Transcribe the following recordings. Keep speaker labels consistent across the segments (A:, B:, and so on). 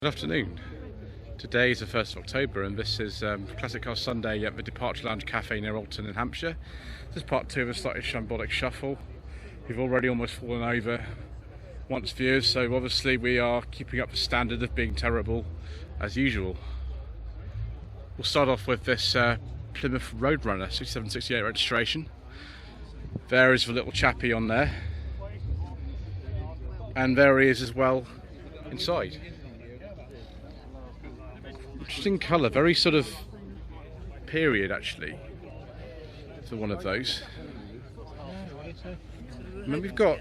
A: Good afternoon. Today is the 1st of October and this is Classic Car Sunday at the Departure Lounge Cafe near Alton in Hampshire. This is part 2 of a slightly shambolic shuffle. We've already almost fallen over once viewers, so obviously we are keeping up the standard of being terrible as usual. We'll start off with this Plymouth Roadrunner 6768 registration. There is the little chappie on there, and there he is as well inside. Interesting colour, very sort of period actually for one of those. And then we've got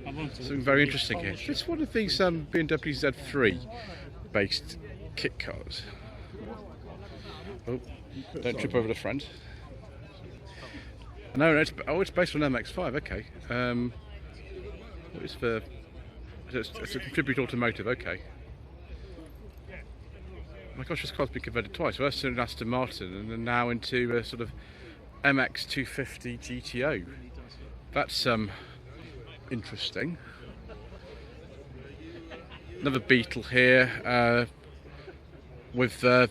A: something very interesting here. It's one of these BMW Z3 based kit cars. Oh, don't trip over the front. No, it's based on MX-5. Okay. It's a Contribute Automotive. Okay. Oh my gosh, this car's been converted twice. First in Aston Martin, and then now into a sort of MX-250 GTO. That's interesting. Another Beetle here, with the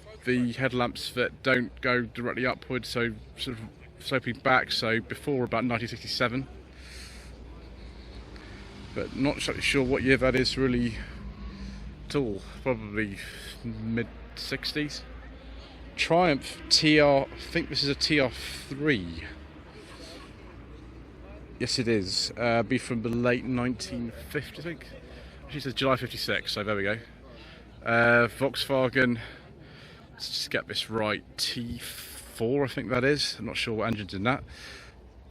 A: headlamps that don't go directly upwards, so sort of sloping back. So before about 1967, but not exactly sure what year that is really at all. Probably mid 60s. Triumph TR, I think this is a TR3. Yes it is, be from the late 1950s I think. Actually it says July 56, so there we go. Volkswagen, let's just get this right, T4 I think that is, I'm not sure what engine's in that.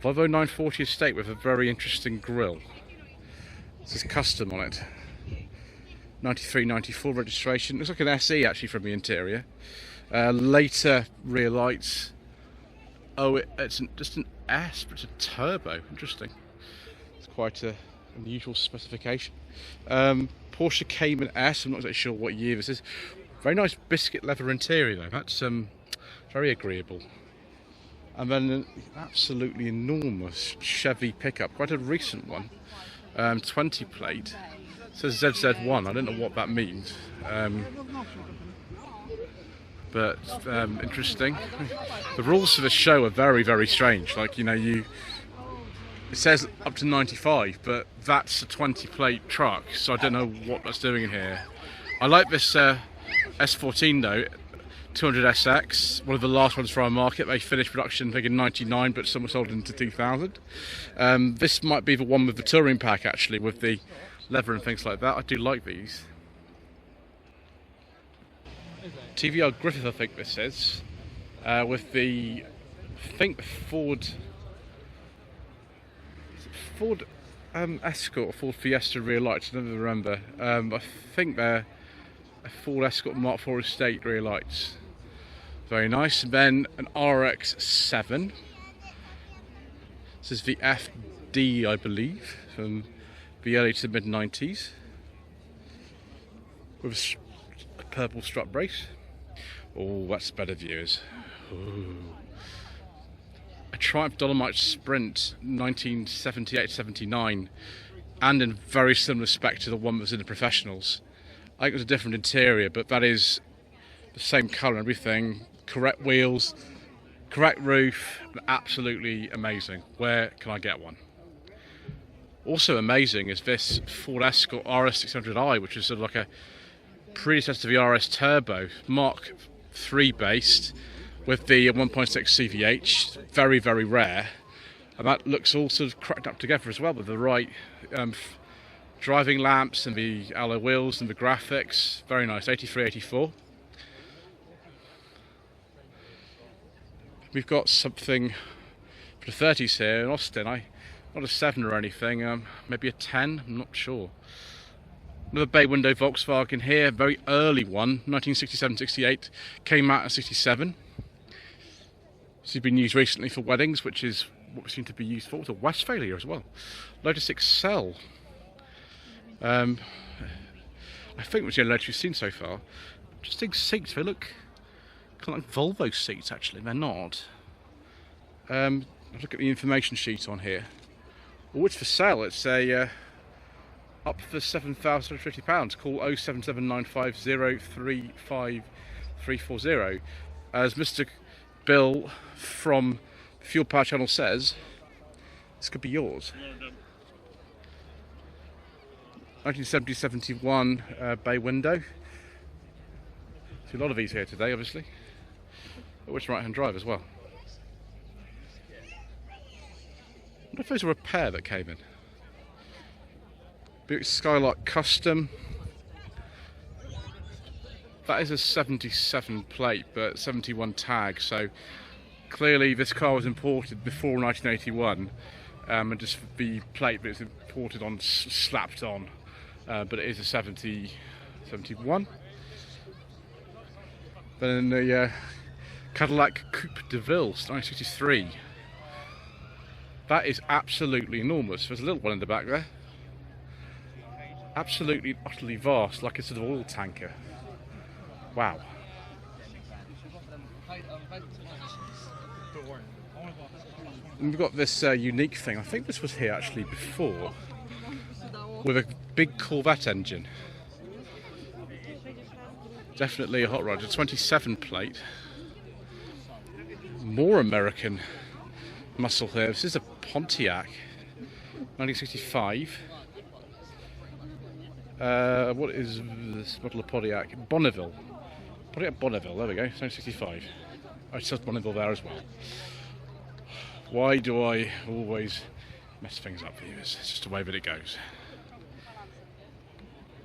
A: Volvo 940 estate with a very interesting grille. This is custom on it. 93, 94 registration. Looks like an SE actually from the interior. Later rear lights. Oh, it's just an S, but it's a turbo. Interesting. It's quite an unusual specification. Porsche Cayman S. I'm not exactly sure what year this is. Very nice biscuit leather interior though. That's very agreeable. And then an absolutely enormous Chevy pickup. Quite a recent one. 20 plate. It says ZZ1, I don't know what that means, but interesting. The rules for the show are very, very strange. Like, you know, it says up to 95, but that's a 20 plate truck, so I don't know what that's doing in here. I like this S14 though, 200SX, one of the last ones for our market. They finished production I think in 99, but some were sold into 2000. This might be the one with the touring pack actually, with the leather and things like that. I do like these. TVR Griffith I think this is, with the, I think Ford Escort or Ford Fiesta rear lights, I never remember. I think they're a Ford Escort Mark IV Estate rear lights. Very nice. And then an RX-7. This is the FD I believe, from the early to mid 90s, with a purple strut brace. Oh, that's better viewers. Ooh. A Triumph Dolomite Sprint 1978-79, and in very similar spec to the one that was in the Professionals. I think it was a different interior, but that is the same colour and everything. Correct wheels, correct roof, absolutely amazing. Where can I get one? Also amazing is this Ford Escort RS600i, which is sort of like a predecessor to the RS Turbo, Mark III based, with the 1.6 CVH, very, very rare. And that looks all sort of cracked up together as well, with the right driving lamps and the alloy wheels and the graphics. Very nice, 83, 84. We've got something for the 30s here in Austin. Not a 7 or anything, maybe a 10, I'm not sure. Another bay window Volkswagen here, very early one, 1967-68, came out in 67. This has been used recently for weddings, which is what we seem to be used for. It's a Westphalia as well. Lotus Excel. I think it's the only Lotus we've seen so far. Interesting seats, they look kind of like Volvo seats actually, they're not. Look at the information sheet on here. Oh, it's for sale. It's a up for £7,050. Call 07795035340. As Mr. Bill from Fuel Power Channel says, this could be yours. 1970-71 bay window. See a lot of these here today, obviously. But which right-hand drive as well. I wonder if those were a pair that came in. Buick Skylark Custom. That is a 77 plate, but 71 tag. So clearly this car was imported before 1981, and just the plate that it's imported on, slapped on. But it is a 71. Then the Cadillac Coupe de Ville, 1963. That is absolutely enormous. There's a little one in the back there. Absolutely, utterly vast, like a sort of oil tanker. Wow. And we've got this unique thing. I think this was here actually before, with a big Corvette engine. Definitely a hot rod. A 27 plate. More American muscle here. This is a Pontiac, 1965. What is this model of Pontiac? Bonneville. Pontiac Bonneville, there we go, 1965. Oh, it says Bonneville there as well. Why do I always mess things up for you? It's just the way that it goes.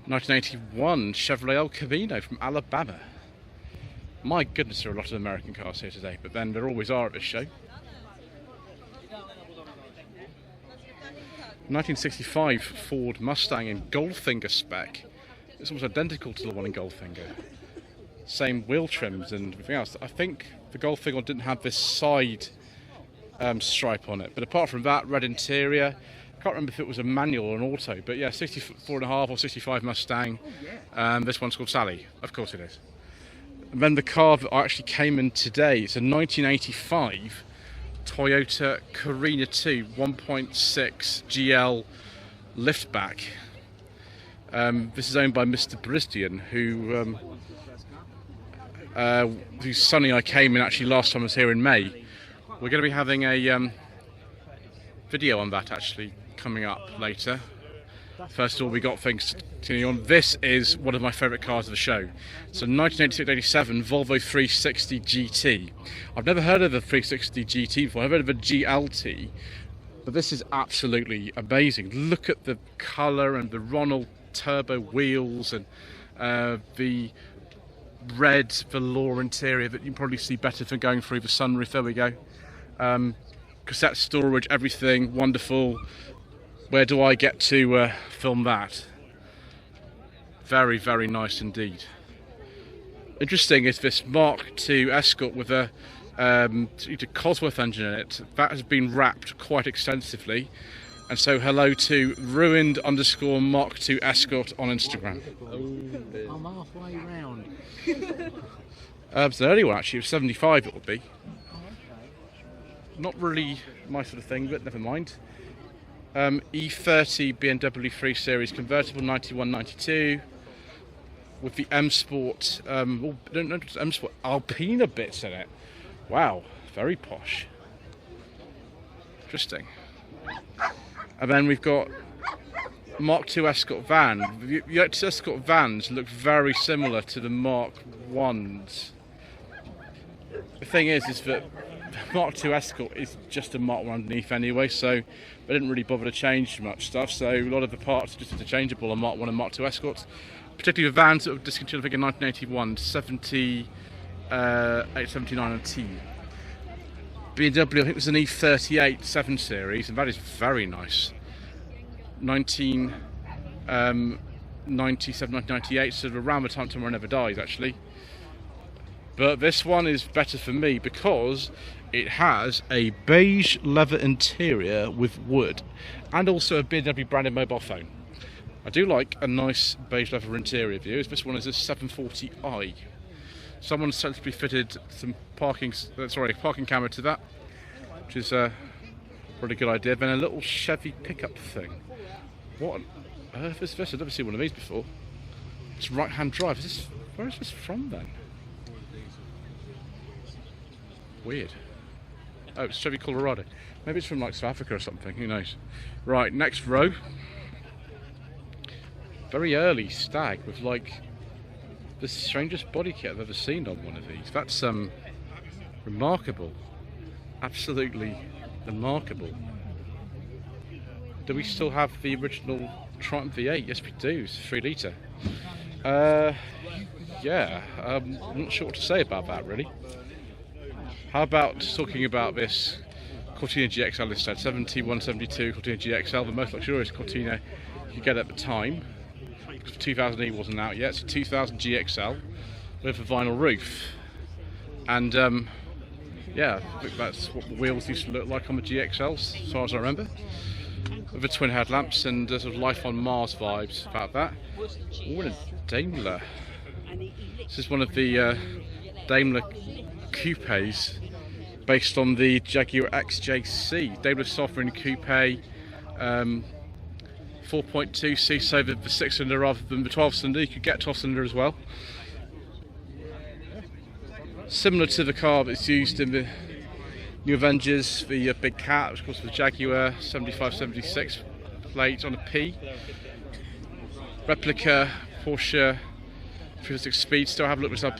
A: 1981 Chevrolet El Camino from Alabama. My goodness, there are a lot of American cars here today, but then there always are at this show. 1965 Ford Mustang in Goldfinger spec. It's almost identical to the one in Goldfinger. Same wheel trims and everything else. I think the Goldfinger didn't have this side stripe on it, but apart from that, red interior. I can't remember if it was a manual or an auto, but yeah, 64.5 or 65 Mustang. This one's called Sally. Of course it is. And then the car that actually came in today, it's a 1985 Toyota Carina 2 1.6 GL liftback. This is owned by Mr. Brisdian, whose Sonny I came in actually last time I was here in May. We're going to be having a video on that actually coming up later. First of all, we got things to continue on. This is one of my favourite cars of the show. It's a 1986-87 Volvo 360 GT. I've never heard of the 360 GT before. I've heard of a GLT, but this is absolutely amazing. Look at the colour and the Ronald turbo wheels and the red velour interior that you can probably see better than going through the sunroof. There we go. Cassette storage, everything wonderful. Where do I get to film that? Very, very nice indeed. Interesting is this Mark II Escort with a Cosworth engine in it. That has been wrapped quite extensively. And so hello to ruined_Mark II Escort on Instagram.
B: I'm halfway round.
A: It's an early one actually, it was 75 it would be. Not really my sort of thing, but never mind. E30 BMW 3 Series convertible 91-92 with the M Sport, M Sport Alpina bits in it. Wow, very posh. Interesting. And then we've got Mark II Escort van. The Escort vans look very similar to the Mark I's. The thing is that Mark II Escort is just a Mark I underneath anyway, so they didn't really bother to change much stuff. So a lot of the parts are just interchangeable on Mark I and Mark II Escorts, particularly the vans that were discontinued, I think, in 1981, 78, 79 and T. BMW, I think it was an E38 7 Series, and that is very nice. 1997, 1998, sort of around the time Tomorrow Never Dies, actually. But this one is better for me because it has a beige leather interior with wood and also a BMW branded mobile phone. I do like a nice beige leather interior view. This one is a 740i. Someone sensibly fitted some parking camera to that, which is a really good idea. Then a little Chevy pickup thing. What on earth is this? I've never seen one of these before. It's right-hand drive. Where is this from then? Weird. Oh, it's Chevy Colorado. Maybe it's from like South Africa or something, who knows. Right, next row. Very early Stag with like the strangest body kit I've ever seen on one of these. That's remarkable. Absolutely remarkable. Do we still have the original Triumph V8? Yes we do, it's a 3 litre. Yeah, I'm not sure what to say about that really. How about talking about this Cortina GXL instead? 7172 Cortina GXL, the most luxurious Cortina you could get at the time. 2000E wasn't out yet. It's a 2000 GXL with a vinyl roof. And yeah, I think that's what the wheels used to look like on the GXLs, as far as I remember. With the twin headlamps and sort of Life on Mars vibes about that. Oh, and a Daimler. This is one of the Daimler coupes based on the Jaguar XJC. Daimler Sovereign Coupe, 4.2cc over the 6-cylinder rather than the 12-cylinder. You could get 12-cylinder as well. Similar to the car that's used in the New Avengers, the Big Cat, of course the Jaguar 7576 plate on a P. Replica Porsche 306 Speedster. I have looked this up,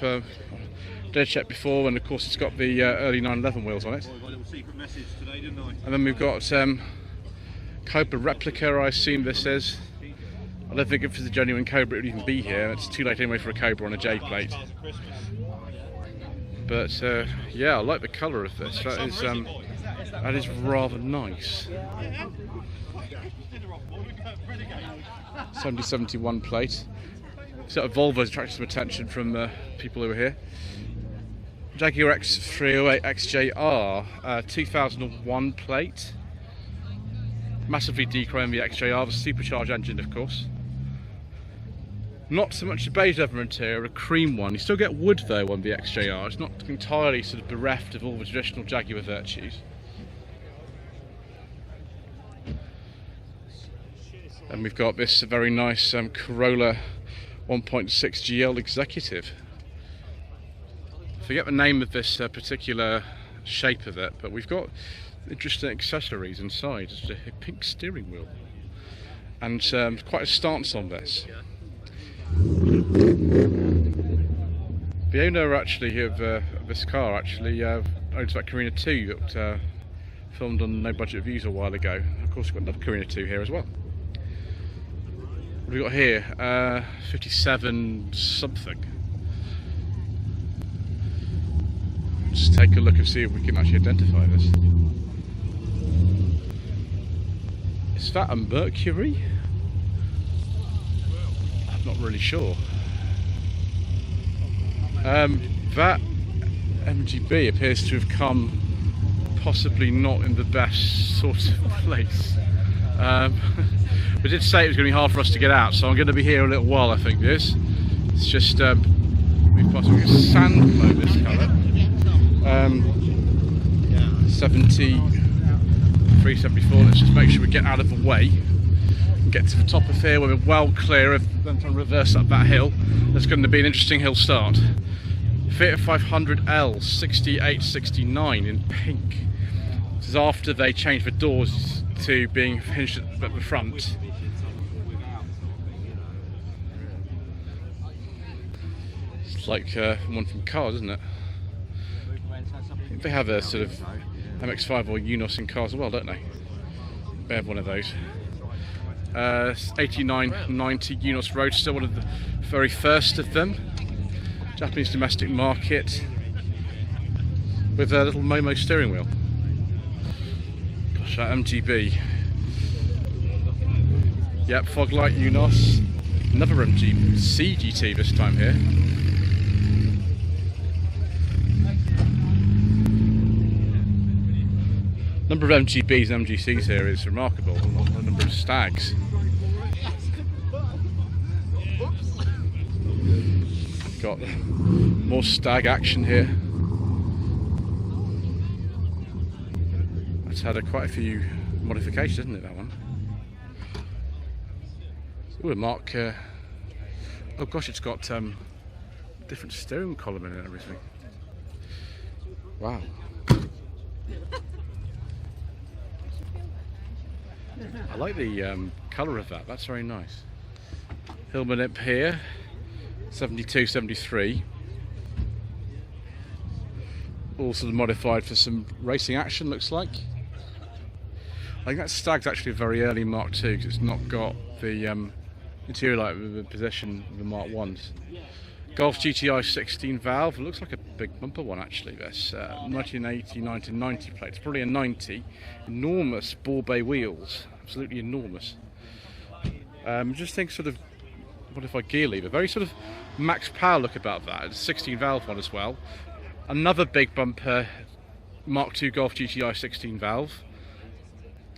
A: did check before, and of course it's got the early 911 wheels on it. And then we've got Cobra replica, I assume this is. I don't think if it's a genuine Cobra it would even be here. It's too late anyway for a Cobra on a J plate. But yeah, I like the colour of this. That is rather nice. 7071 plate. Sort of Volvo's attracted some attention from people who were here. Jaguar X308 XJR, 2001 plate. Massively dechromed the XJR, the supercharged engine of course. Not so much a beige leather interior, a cream one. You still get wood though on the XJR. It's not entirely sort of bereft of all the traditional Jaguar virtues. And we've got this very nice Corolla 1.6 GL Executive. I forget the name of this particular shape of it, but we've got interesting accessories inside. It's a pink steering wheel and quite a stance on this. The owner actually of this car actually owns that Carina 2 that filmed on No Budget Reviews a while ago. Of course we've got another Carina 2 here as well. What have we got here? 57 something. Let's take a look and see if we can actually identify this. Is that a Mercury? I'm not really sure. That MGB appears to have come possibly not in the best sort of place. We did say it was going to be hard for us to get out, so I'm going to be here a little while, I think this. It's just we've got a sand glow this colour. 73, 74. Let's just make sure we get out of the way and get to the top of here where we're well clear of them trying to reverse up that hill. That's going to be an interesting hill start. Fiat 500L 6869 in pink. This is after they changed the doors to being hinged at the front. It's like one from Cars, isn't it? I think they have a sort of MX-5 or Unos in Cars as well, don't they? They have one of those. 8990 Unos Roadster, one of the very first of them. Japanese domestic market with a little Momo steering wheel. Gosh, that MGB. Yep, Foglight Unos. Another MG CGT this time here. Number of MGBs and MGCs here is remarkable. The number of Stags. Got more Stag action here. It's had quite a few modifications, isn't it, that one? Ooh, a Mark. Oh gosh, it's got different steering column in it and everything. Wow. I like the colour of that. That's very nice. Hillman Imp here, 72, 73. All sort of modified for some racing action, looks like. I think that Stag's actually a very early Mark II, because it's not got the interior light with the possession of the Mark 1s. Golf GTI 16 valve, it looks like a big bumper one actually, this 1989 to 90 plate. It's probably a 90. Enormous ball bay wheels, absolutely enormous. Just think sort of modified gear lever, very sort of max power look about that. It's a 16 valve one as well. Another big bumper, Mark II Golf GTI 16 valve.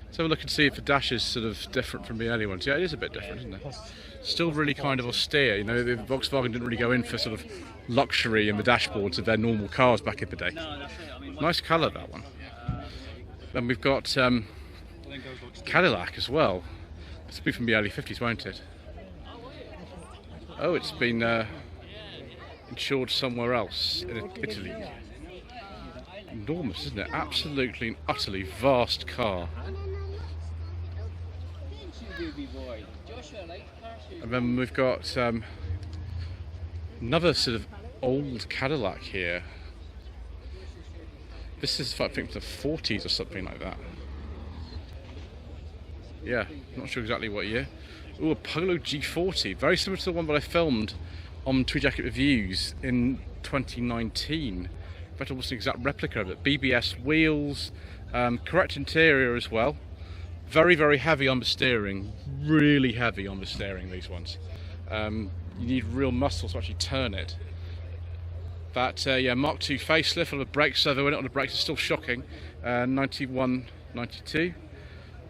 A: Let's have a look and see if the dash is sort of different from the early ones. Yeah, it is a bit different, isn't it? Still really kind of austere. You know, the Volkswagen didn't really go in for sort of luxury in the dashboards of their normal cars back in the day. Nice colour, that one. Then we've got Cadillac as well. This will be from the early 50s, won't it? Oh, it's been insured somewhere else in Italy. Enormous, isn't it? Absolutely and utterly vast car. And then we've got another sort of old Cadillac here. This is, I think, the 40s or something like that. Yeah, not sure exactly what year. Ooh, a Polo G40, very similar to the one that I filmed on Tweed Jacket Reviews in 2019. In fact, almost an exact replica of it. BBS wheels, correct interior as well. Very, very heavy on the steering. Really heavy on the steering, these ones. You need real muscles to actually turn it. That, yeah, Mark II facelift on the brakes, so in it on the brakes is still shocking. 91, 92.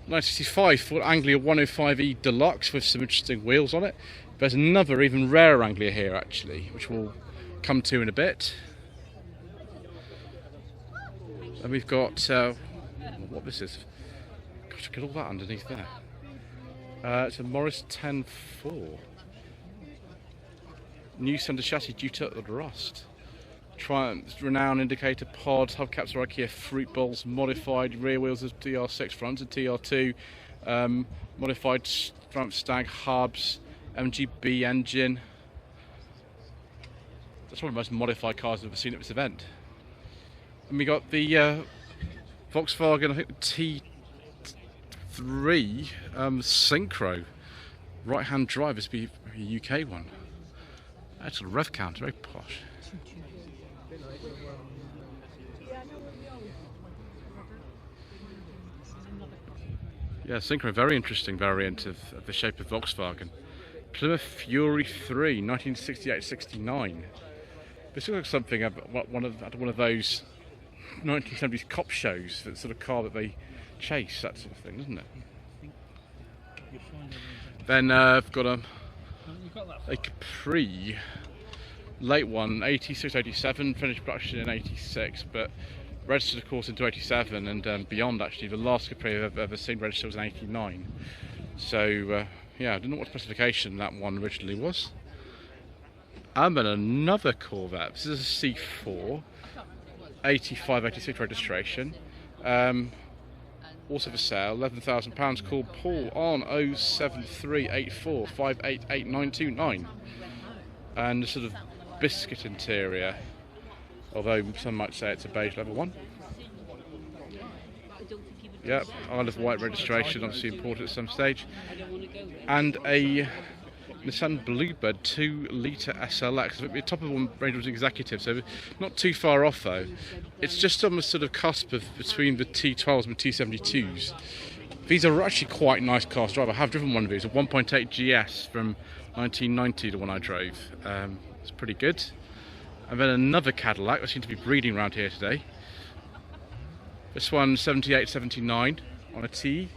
A: 1965 Ford Anglia 105e Deluxe with some interesting wheels on it. There's another even rarer Anglia here actually, which we'll come to in a bit. And we've got what this is. Gosh, look at all that underneath there. It's a Morris 10.4. New centre chassis due to the rust. Triumph renown indicator pod, hubcaps are IKEA fruit bowls, modified rear wheels of TR6, fronts of TR2, modified Triumph Stag hubs, MGB engine. That's one of the most modified cars I've ever seen at this event. And we got the Volkswagen, I think the T3 Synchro, right-hand drive. This would be a UK one. That's a rev counter, very posh. Yeah, Synchro, very interesting variant of the shape of Volkswagen. Plymouth Fury 3, 1968-69. This looks like something at one of those 1970s cop shows. That sort of car that they chase, that sort of thing, isn't it? Then I've got a Capri, late one, 86-87, finished production in 86, but registered of course into 87 and beyond actually. The last Capri I've ever seen registered was in 89. So yeah, I don't know what specification that one originally was. And then another Corvette. This is a C4, 85-86 registration. Also for sale, £11,000, called Paul on 07384588929. And a sort of biscuit interior, although some might say it's a beige level one. Yep, Isle of Wight registration, obviously imported at some stage. And a Nissan Bluebird 2-litre SLX. At the top of one range was executive, so not too far off though. It's just on the sort of cusp of between the T12s and the T72s. These are actually quite nice cars to drive. I have driven one of these, a 1.8 GS from 1990, the one I drove. It's pretty good. And then another Cadillac, I seem to be breeding around here today. This one 78-79 on a T.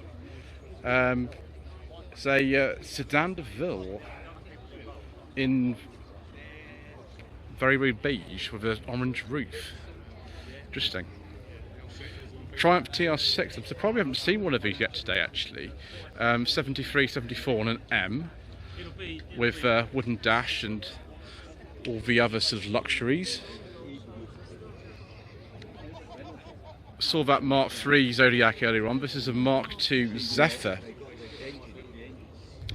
A: It's a Sedan de Ville in very, very beige with an orange roof. Interesting. Triumph TR6. I'm surprised we haven't seen one of these yet today actually. 73-74 on an M. with wooden dash and all the other sort of luxuries. Saw that Mark III Zodiac earlier on. This is a Mark II Zephyr.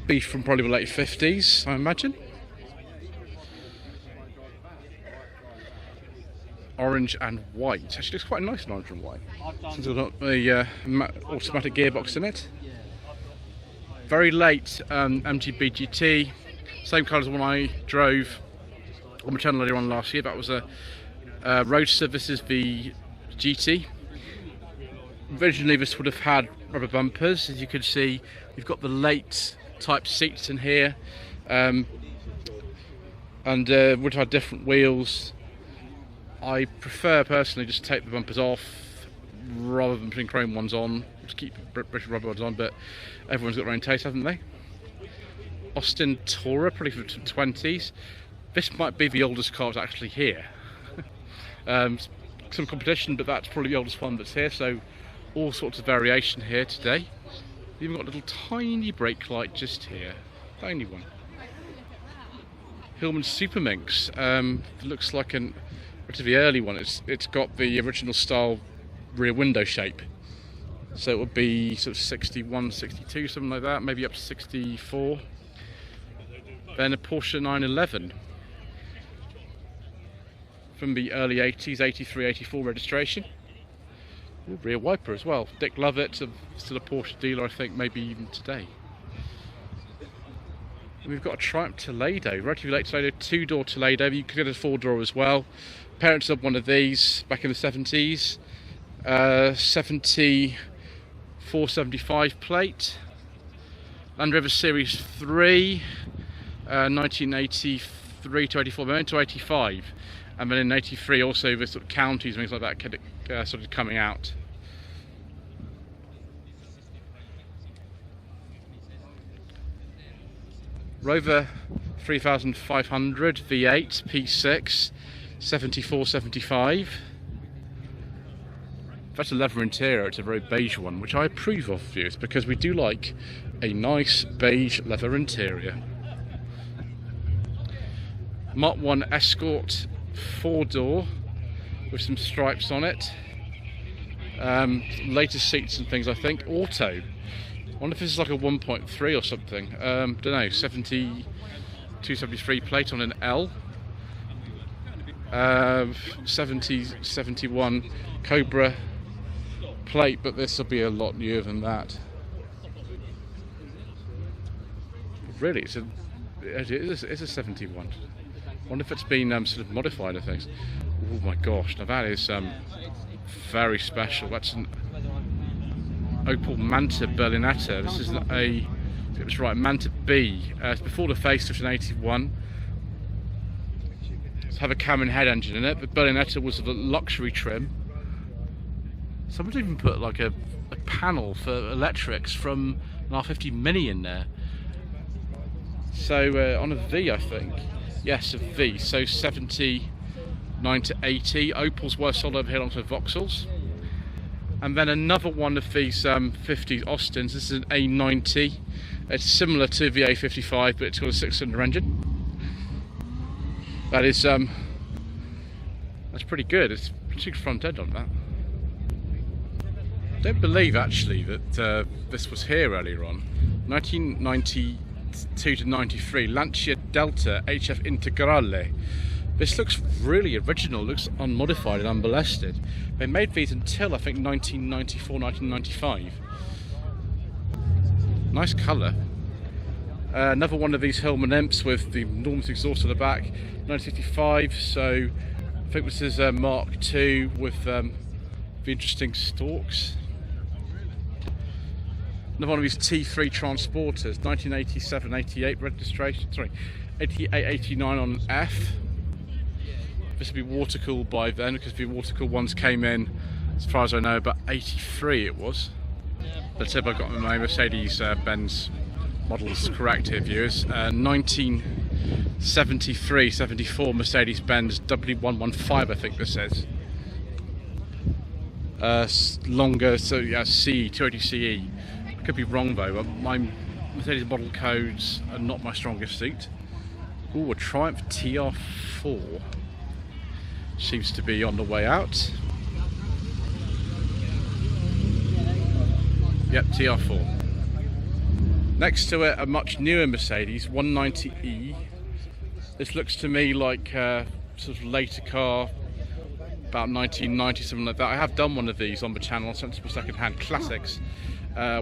A: Be from probably the late 50s, I imagine. Orange and white. Actually looks quite nice in orange and white. Since it's got the automatic gearbox in it. Very late MGB GT. Same colour as the one I drove on my channel earlier on last year. That was a Roadster. This is the GT. Originally this would have had rubber bumpers. As you can see, you've got the late type seats in here, and would have had different wheels. I prefer personally just to take the bumpers off rather than putting chrome ones on. Just keep British rubber ones on, but everyone's got their own taste, haven't they? Austin Tourer, probably from the 20s. This might be the oldest car that's actually here. Some competition, but that's probably the oldest one that's here, so all sorts of variation here today. We've even got a little tiny brake light just here, tiny one. Hillman Superminx, looks like a relatively early one. It's got the original style rear window shape, so it would be sort of 61, 62, something like that, maybe up to 64. Then a Porsche 911 from the early 80s, 83, 84 registration. Ooh, rear wiper as well. Dick Lovett, still a Porsche dealer, I think, maybe even today. And we've got a Triumph Toledo, relatively late Toledo, two-door Toledo. You could get a four-door as well. Parents had one of these back in the 70s. 74, 75 plate. Land Rover Series 3, 1983 to 84, then to 85. And then in 83 also the sort of counties and things like that started coming out. Rover 3500 V8 P6 74-75. That's a leather interior, it's a very beige one, which I approve of, viewers, because we do like a nice beige leather interior. Mark 1 Escort 4-door with some stripes on it. Latest seats and things, I think. Auto. I wonder if this is like a 1.3 or something. Don't know. 72, 73 plate on an L. 70, 71 Cobra plate, but this will be a lot newer than that. Really, it's a 71. I wonder if it's been sort of modified, I think. Oh my gosh, now that is very special. That's an Opel Manta Berlinetta. This is it was right, Manta B. It's before the facelift in 81. It's have a Cameron head engine in it, but Berlinetta was of a luxury trim. Someone's even put like a panel for electrics from an R50 Mini in there. So on a V, I think. Yes, a V. So 79 to 80. Opels were sold over here alongside Vauxhalls. And then another one of these 50s Austins. This is an A90. It's similar to the A55, but it's got a 6-cylinder engine. That is that's pretty good. It's pretty front end on that. I don't believe actually that this was here earlier on. 1992 to 93, Lancia Delta HF Integrale. This looks really original, looks unmodified and unmolested. They made these until I think 1994, 1995. Nice colour. Another one of these Hillman Imps with the enormous exhaust at the back, 1965. So I think this is Mark II with the interesting stalks. Another one of these T3 transporters, 1987, 88 registration, sorry, 88, 89 on F. This will be water cooled by then, because the water cooled ones came in, as far as I know, about 83 it was. Let's see if I've got my Mercedes Benz models correct here, viewers. 1973, 74 Mercedes Benz W115, I think this is. Longer, so yeah, CE, 280 CE. Could be wrong though, but my Mercedes model codes are not my strongest suit. Ooh, a Triumph TR4 seems to be on the way out. Yep, TR4. Next to it, a much newer Mercedes 190E. This looks to me like a sort of later car, about 1990, something like that. I have done one of these on the channel, Sensible Secondhand Classics,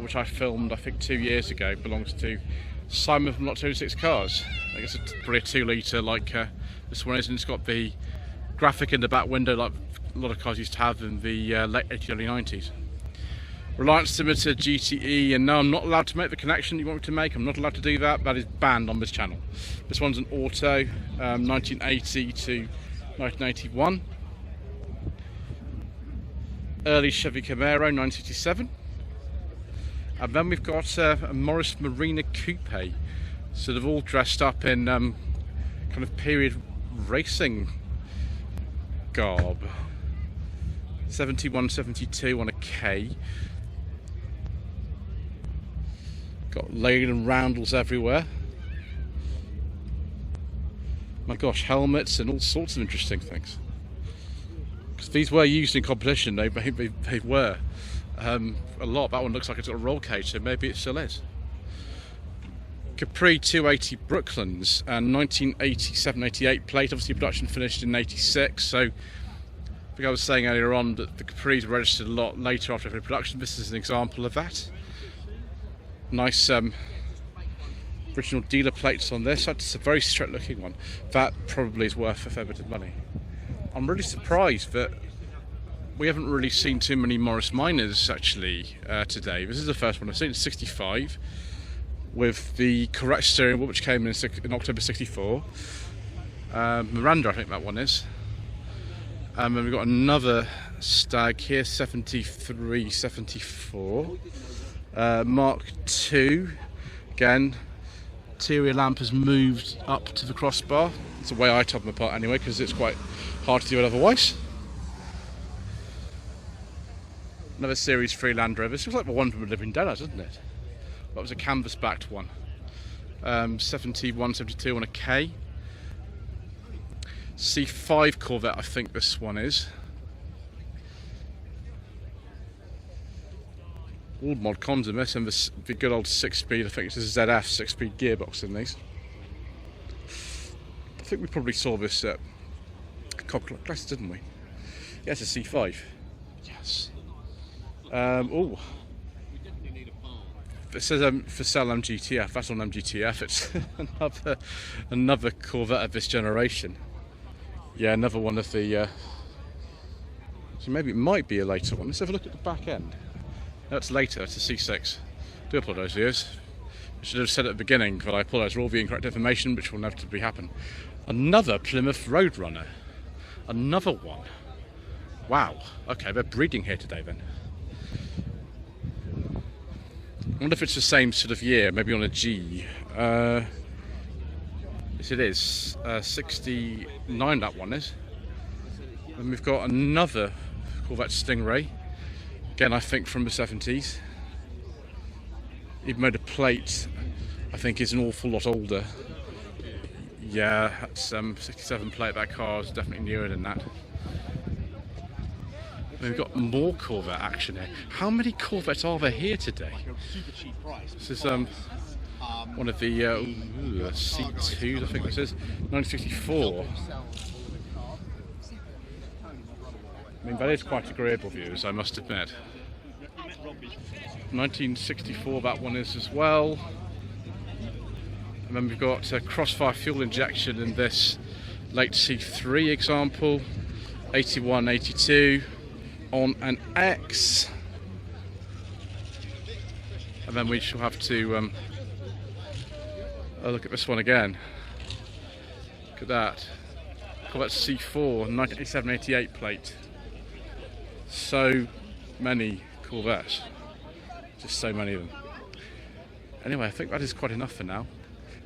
A: which I filmed I think 2 years ago. Belongs to Simon from Lot 206 Cars. I guess it's probably a 2 litre like this one is, and it's got the graphic in the back window like a lot of cars used to have in the late 80s, early 90s. Reliance Limited GTE, and no, I'm not allowed to make the connection you want me to make. I'm not allowed to do that. That is banned on this channel. This one's an auto, 1980 to 1981. Early Chevy Camaro, 1967. And then we've got a Morris Marina Coupe, sort of all dressed up in kind of period racing garb. 71, 72 on a K. Got Leyland roundels everywhere. My gosh, helmets and all sorts of interesting things. Because these were used in competition, they were a lot. That one looks like it's got a roll cage, so maybe it still is. Capri 280 Brooklands and 1987-88 plate. Obviously production finished in 86, so I think I was saying earlier on that the Capris were registered a lot later after production. This is an example of that. Nice original dealer plates on this. That's a very strict looking one. That probably is worth a fair bit of money. I'm really surprised that we haven't really seen too many Morris Minors actually today. This is the first one I've seen. It's 65 with the correct steering wheel, which came in October 64. Miranda, I think that one is. And we've got another Stag here, 73, 74. Mark II, again, interior lamp has moved up to the crossbar. It's the way I top them apart anyway, because it's quite hard to do it otherwise. Another Series 3 Land Rover. This looks like the one from the Living Daylights, doesn't it? That was a canvas-backed one. 71, 72 on a K. C5 Corvette, I think this one is. All mod cons in this, and the good old 6-speed, I think it's a ZF 6-speed gearbox in these. I think we probably saw this at Classics, didn't we? Yes, a C5. Yes. Oh. It says for sale MGTF. That's on MGTF. It's another Corvette of this generation. Yeah, another one of the. So maybe it might be a later one. Let's have a look at the back end. No, it's later. It's a C6. I do apologise, viewers. I should have said at the beginning, but I apologise for all the incorrect information, which will inevitably happen. Another Plymouth Roadrunner. Another one. Wow. Okay, they're breeding here today then. I wonder if it's the same sort of year, maybe on a G. Yes, it is. 69 that one is. And we've got another Corvette Stingray. Again, I think from the 70s. Even though the plate, I think, is an awful lot older. Yeah, that's 67 plate. That car is definitely newer than that. We've got more Corvette action here. How many Corvettes are there here today? This is one of the C2s, I think this is. 1954. I mean, that is quite agreeable, viewers, I must admit. 1964, that one is as well. And then we've got Crossfire fuel injection in this late C3 example. 81, 82. On an X, and then we shall have to look at this one again. Look at that. Corvette C4, 1987-88 plate. So many Corvettes, just so many of them. Anyway, I think that is quite enough for now.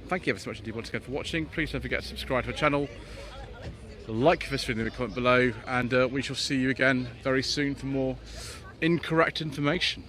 A: Thank you ever so much indeed once again for watching. Please don't forget to subscribe to our channel. Like this video in the comment below, and we shall see you again very soon for more incorrect information.